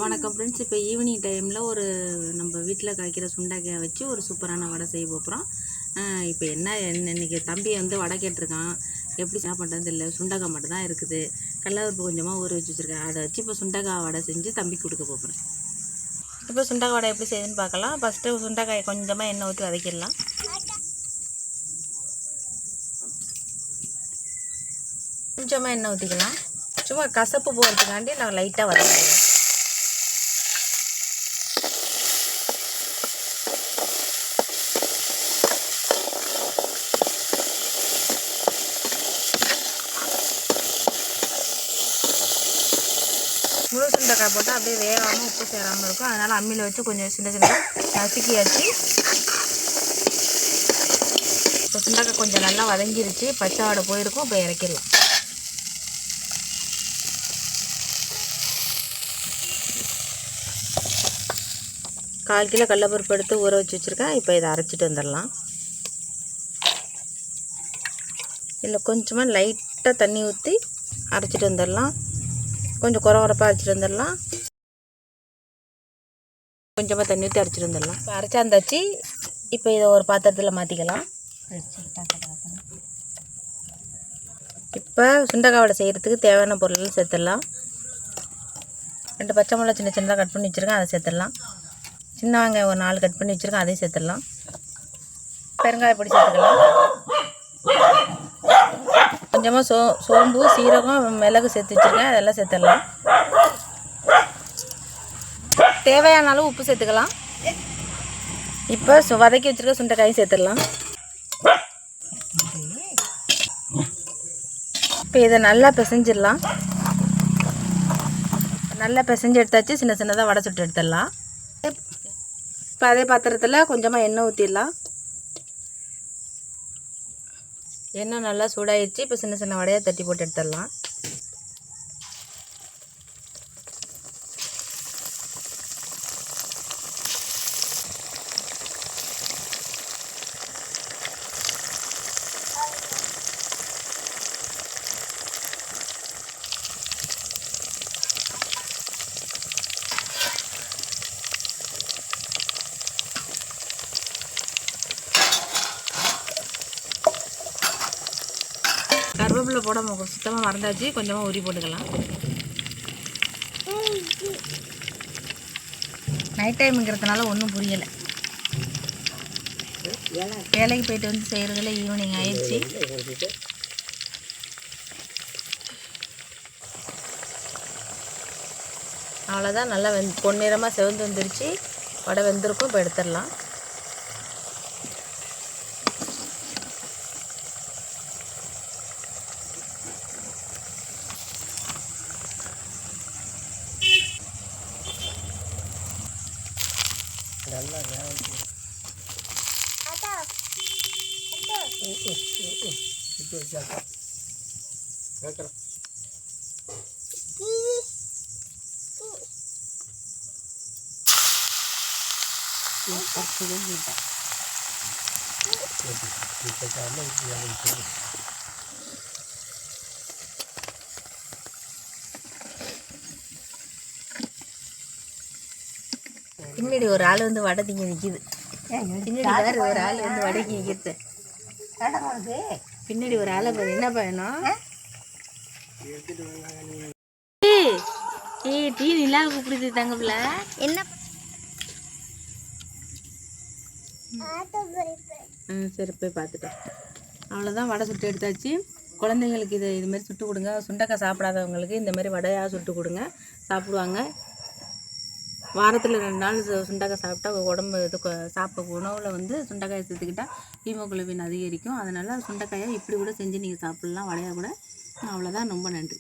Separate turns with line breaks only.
வணக்கம் ஃப்ரெண்ட்ஸ். இப்போ ஈவினிங் டைமில் நம்ம வீட்டில் காய்க்கிற சுண்டைக்காயை வச்சு ஒரு சூப்பரான வடை செய்ய போகிறோம். இப்போ இன்றைக்கி தம்பி வடை கேட்டிருக்கான். எப்படி என்ன பண்ணுறதுன்னு தெரியல. சுண்டைக்காய் மட்டும் தான் இருக்குது. கடலப்பருப்பு கொஞ்சமாக ஊற வச்சு வச்சுருக்கேன். அதை வச்சு இப்போ சுண்டைக்காய் வடை செஞ்சு தம்பிக்கு கொடுக்க போகிறேன். இப்போ சுண்டைக்காய் வடை எப்படி செய்யுதுன்னு பார்க்கலாம். ஃபஸ்ட்டு சுண்டைக்காயை கொஞ்சமாக எண்ணெய் ஊற்றி வதக்கிடலாம். கொஞ்சமாக எண்ணெய் ஊற்றிக்கலாம். சும்மா கசப்பு போகிறதுக்காண்டி நான் லைட்டாக வதக்கிடுவேன். முழு சுண்டைக்காய் போட்டால் அப்படியே வேகாமல் உப்பு சேராமல் இருக்கும். அதனால் அம்மியில் வச்சு கொஞ்சம் சின்ன நசுக்கியாச்சு. இப்போ சுண்டைக்காய் கொஞ்சம் நல்லா வதங்கிருச்சு. பச்சை வாடை போயிருக்கும். இப்போ இறக்கிடலாம். கால் கிலோ கடலப்பருப்பு எடுத்து ஊற வச்சு வச்சுருக்கேன். இப்போ இதை அரைச்சிட்டு வந்துடலாம். இல்லை கொஞ்சமாக லைட்டாக தண்ணி ஊற்றி அரைச்சிட்டு வந்துடலாம். கொஞ்சம் குறப்பாக அரைச்சிட்டு வந்துடலாம். கொஞ்சமாக தண்ணி ஊற்றி அரைச்சிட்டு வந்துடலாம். இப்போ அரைச்சாந்தாச்சு. இப்போ இதை ஒரு பாத்திரத்தில் மாற்றிக்கலாம். இப்போ சுண்டைக்காய் வடை செய்கிறதுக்கு தேவையான பொருள்லாம் சேர்த்துடலாம். 2 பச்சை மிளகா சின்ன சின்னதாக கட் பண்ணி வச்சுருக்கேன், அதை சேர்த்துடலாம். சின்ன வெங்காயம் ஒரு 4 கட் பண்ணி வச்சுருக்கேன், அதையும் சேர்த்துடலாம். பெருங்காய பொடி சேர்த்துக்கலாம். கொஞ்சமாக சோம்பு, சீரகம், மிளகு சேர்த்து வச்சுருக்கேன், அதெல்லாம் சேர்த்துடலாம். தேவையான அளவு உப்பு சேர்த்துக்கலாம். இப்போ வதக்கி வச்சுருக்க சுண்டைக்காயும் சேர்த்துடலாம். இப்போ இதை நல்லா பிசைஞ்சிடலாம். நல்லா பிசைஞ்சு எடுத்தாச்சு. சின்ன சின்னதாக வடை சுட்டு எடுத்துடலாம். இப்போ அதே பாத்திரத்தில் கொஞ்சமாக எண்ணெய் ஊற்றிடலாம். எண்ணெய் நல்லா சூடாயிடுச்சு. இப்போ சின்ன சின்ன வடையாக தட்டி போட்டு எடுத்துடலாம். கருவேப்பிலை போட சுத்தமாக மறந்தாச்சு. கொஞ்சமாக உரி போட்டுக்கலாம். நைட் டைமுங்கிறதுனால ஒன்றும் புரியலை. வேலைக்கு போயிட்டு வந்து செய்கிறதுல ஈவினிங் ஆயிடுச்சு. அவ்வளோதான். நல்லா பொன்னிறமாக செவந்து வந்துருச்சு. வடை வெந்திருக்கும். இப்போ எடுத்துடலாம். நல்லா பின்னாடி ஒரு ஆள் வடை திங்க நிற்கிது. பின்னாடி வேறு ஒரு ஆள் வடைக்கு நிற்கிறது. பின்னாடி ஒரு ஆளை பாரு. என்ன பயணம்? டீ நிலா கூப்பிடுது தங்கப்பில். என்ன? சரி போய் பார்த்துட்டேன். அவ்வளோதான். வடை சுட்டு எடுத்தாச்சு. குழந்தைங்களுக்கு இதுமாரி சுட்டு கொடுங்க. சுண்டைக்காய் சாப்பிடாதவங்களுக்கு இந்தமாரி வடையாக சுட்டு கொடுங்க, சாப்பிடுவாங்க. வாரத்தில் 2 நாள் சுண்டைக்காய் சாப்பிட்டா உடம்பு உணவில் சுண்டைக்காயை சேர்த்துக்கிட்டால் ஹீமோகுளோபின் அதிகரிக்கும். அதனால் சுண்டைக்காயை இப்படி கூட செஞ்சு நீங்கள் சாப்பிட்லாம், வடையாக கூட. அவ்வளோதான். ரொம்ப நன்றி.